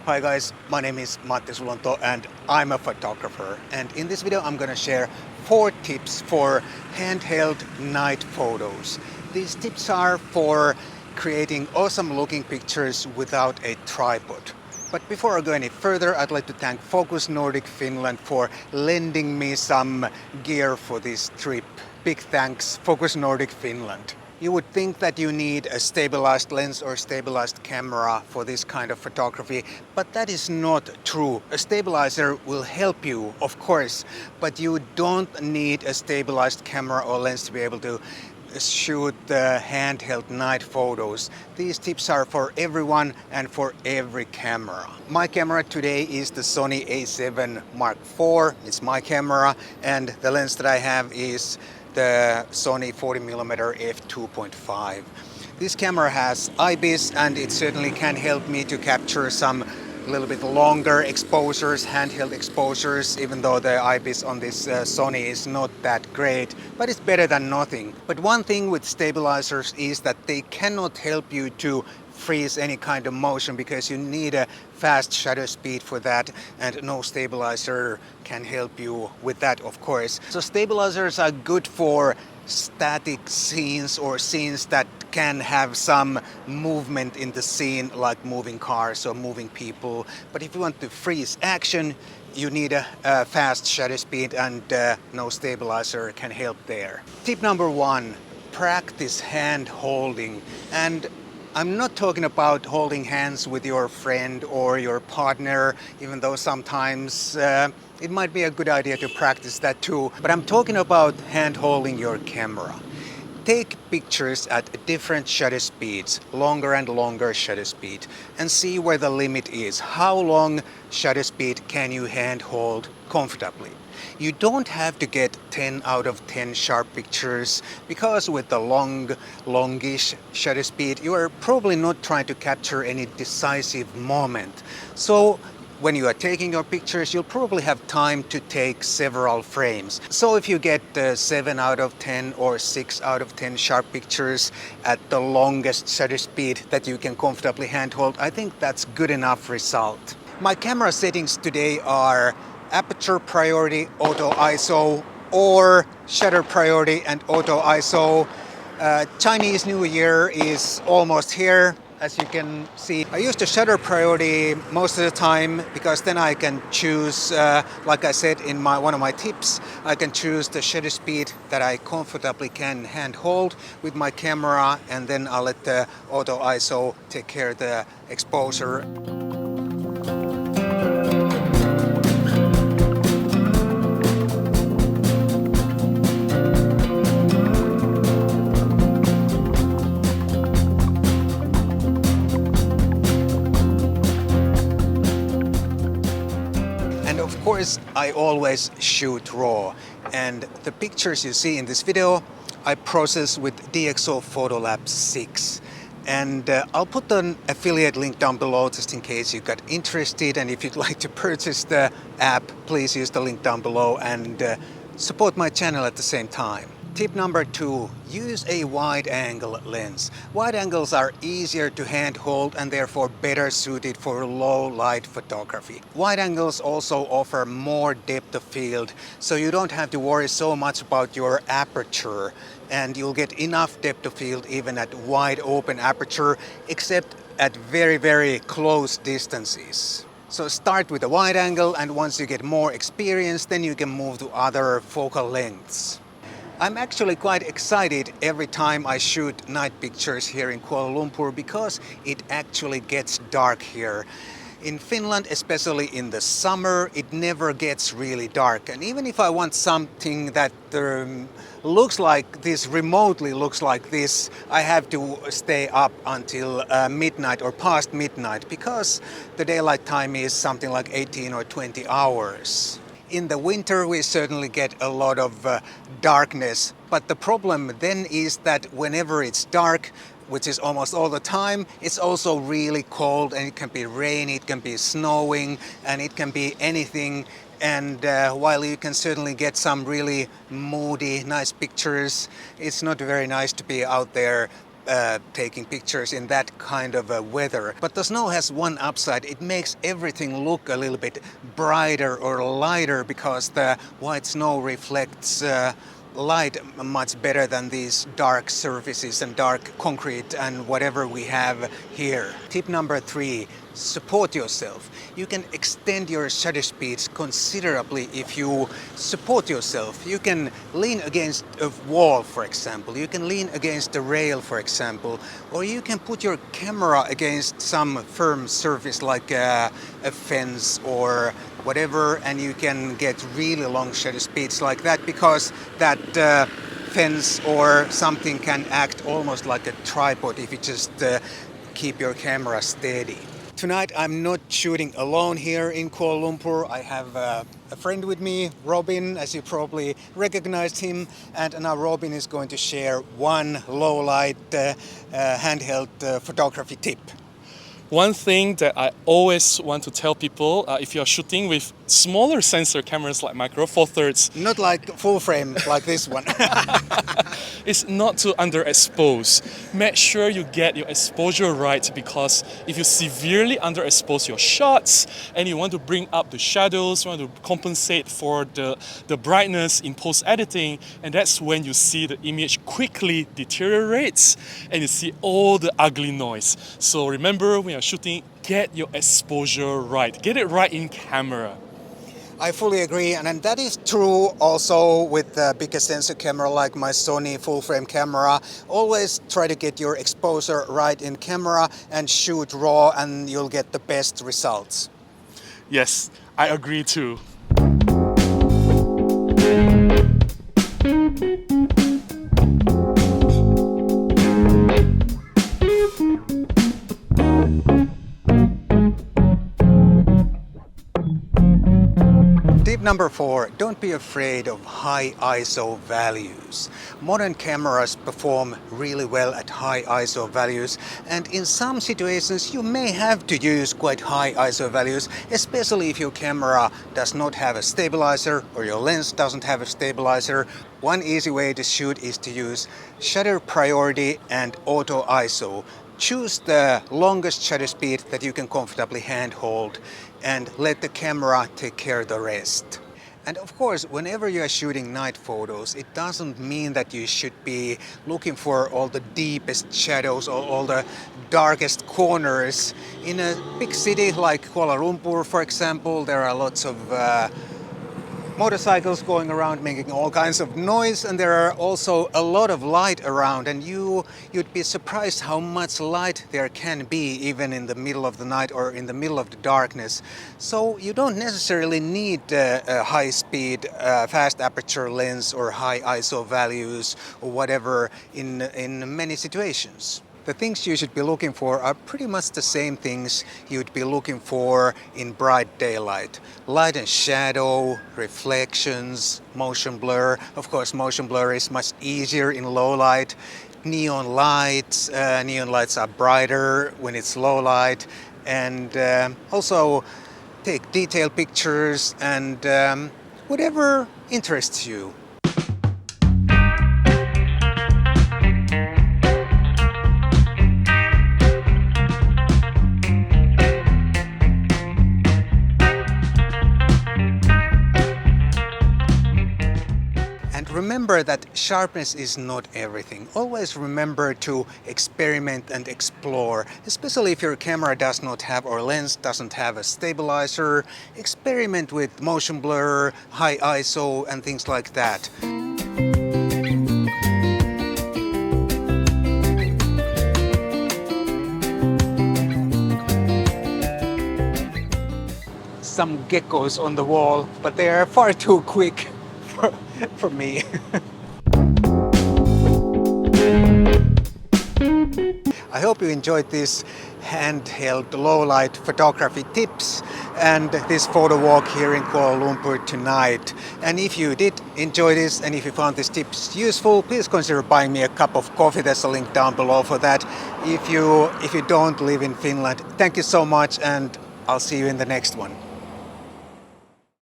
Hi guys, my name is Matti Sulanto and I'm a photographer, and in this video I'm gonna share 4 tips for handheld night photos. These tips are for creating awesome looking pictures without a tripod. But before I go any further, I'd like to thank Focus Nordic Finland for lending me some gear for this trip. Big thanks, Focus Nordic Finland. You would think that you need a stabilized lens or stabilized camera for this kind of photography, but that is not true. A stabilizer will help you, of course, but you don't need a stabilized camera or lens to be able to shoot the handheld night photos. These tips are for everyone and for every camera. My camera today is the Sony A7 Mark IV. It's my camera, and the lens that I have is the Sony 40mm f2.5. This camera has IBIS and it certainly can help me to capture some little bit longer exposures, handheld exposures, even though the IBIS on this Sony is not that great, but it's better than nothing. But one thing with stabilizers is that they cannot help you to freeze any kind of motion because you need a fast shutter speed for that, and no stabilizer can help you with that, of course. So stabilizers are good for static scenes or scenes that can have some movement in the scene, like moving cars or moving people. But if you want to freeze action, you need a fast shutter speed, and no stabilizer can help there. Tip number 1, practice hand holding. And I'm not talking about holding hands with your friend or your partner, even though sometimes it might be a good idea to practice that too. But I'm talking about hand holding your camera. Take pictures at different shutter speeds, longer and longer shutter speed, and see where the limit is. How long shutter speed can you hand hold comfortably? You don't have to get 10 out of 10 sharp pictures, because with the longish shutter speed, you are probably not trying to capture any decisive moment. So when you are taking your pictures, you'll probably have time to take several frames. So if you get 7 out of 10 or 6 out of 10 sharp pictures at the longest shutter speed that you can comfortably handhold, I think that's good enough result. My camera settings today are aperture priority, auto ISO, or shutter priority and auto ISO. Chinese New Year is almost here, as you can see. I use the shutter priority most of the time because then I can choose, like I said in one of my tips, I can choose the shutter speed that I comfortably can handhold with my camera, and then I'll let the auto ISO take care of the exposure. Of course, I always shoot RAW, and the pictures you see in this video I process with DxO Photolab 6. And I'll put an affiliate link down below just in case you got interested, and if you'd like to purchase the app, please use the link down below and support my channel at the same time. Tip number 2, use a wide-angle lens. Wide angles are easier to handhold and therefore better suited for low-light photography. Wide angles also offer more depth of field, so you don't have to worry so much about your aperture, and you'll get enough depth of field even at wide open aperture, except at very close distances. So start with a wide angle, and once you get more experience, then you can move to other focal lengths. I'm actually quite excited every time I shoot night pictures here in Kuala Lumpur, because it actually gets dark here. In Finland, especially in the summer, it never gets really dark. And even if I want something that looks like this, remotely looks like this, I have to stay up until midnight or past midnight, because the daylight time is something like 18 or 20 hours. In the winter we certainly get a lot of darkness, but the problem then is that whenever it's dark, which is almost all the time, it's also really cold, and it can be rainy, it can be snowing, and it can be anything. And while you can certainly get some really moody, nice pictures, it's not very nice to be out there taking pictures in that kind of weather. But the snow has one upside. It makes everything look a little bit brighter or lighter because the white snow reflects light much better than these dark surfaces and dark concrete and whatever we have here. Tip number 3, support yourself. You can extend your shutter speeds considerably if you support yourself. You can lean against a wall, for example. You can lean against a rail, for example. Or you can put your camera against some firm surface like a fence or whatever, and you can get really long shutter speeds like that because that fence or something can act almost like a tripod if you just keep your camera steady. Tonight I'm not shooting alone here in Kuala Lumpur. I have a friend with me, Robin, as you probably recognized him, and now Robin is going to share one low light handheld photography tip. One thing that I always want to tell people, if you're shooting with smaller sensor cameras like Micro Four Thirds, not like full frame like this one, is not to underexpose. Make sure you get your exposure right, because if you severely underexpose your shots and you want to bring up the shadows, you want to compensate for the brightness in post-editing, and that's when you see the image quickly deteriorates and you see all the ugly noise. So remember, when you're shooting, get your exposure right. Get it right in camera. I fully agree, and that is true also with the bigger sensor camera like my Sony full frame camera. Always try to get your exposure right in camera and shoot raw, and you'll get the best results. Yes, I agree too. Tip number 4, don't be afraid of high ISO values. Modern cameras perform really well at high ISO values, and in some situations you may have to use quite high ISO values, especially if your camera does not have a stabilizer or your lens doesn't have a stabilizer. One easy way to shoot is to use shutter priority and auto ISO. Choose the longest shutter speed that you can comfortably handhold and let the camera take care of the rest. And of course, whenever you are shooting night photos, it doesn't mean that you should be looking for all the deepest shadows or all the darkest corners. In a big city like Kuala Lumpur, for example, there are lots of motorcycles going around making all kinds of noise, and there are also a lot of light around, and you'd be surprised how much light there can be even in the middle of the night or in the middle of the darkness. So you don't necessarily need a high-speed fast aperture lens or high ISO values or whatever in many situations. The things you should be looking for are pretty much the same things you'd be looking for in bright daylight. Light and shadow, reflections, motion blur. Of course, motion blur is much easier in low light. Neon lights. Neon lights are brighter when it's low light. And also take detailed pictures and whatever interests you. Remember that sharpness is not everything. Always remember to experiment and explore, especially if your camera does not have or lens doesn't have a stabilizer. Experiment with motion blur, high ISO and things like that. Some geckos on the wall, but they are far too quick for me. I hope you enjoyed this handheld low light photography tips and this photo walk here in Kuala Lumpur tonight. And if you did enjoy this and if you found these tips useful, please consider buying me a cup of coffee. There's a link down below for that. If you don't live in Finland, thank you so much, and I'll see you in the next one.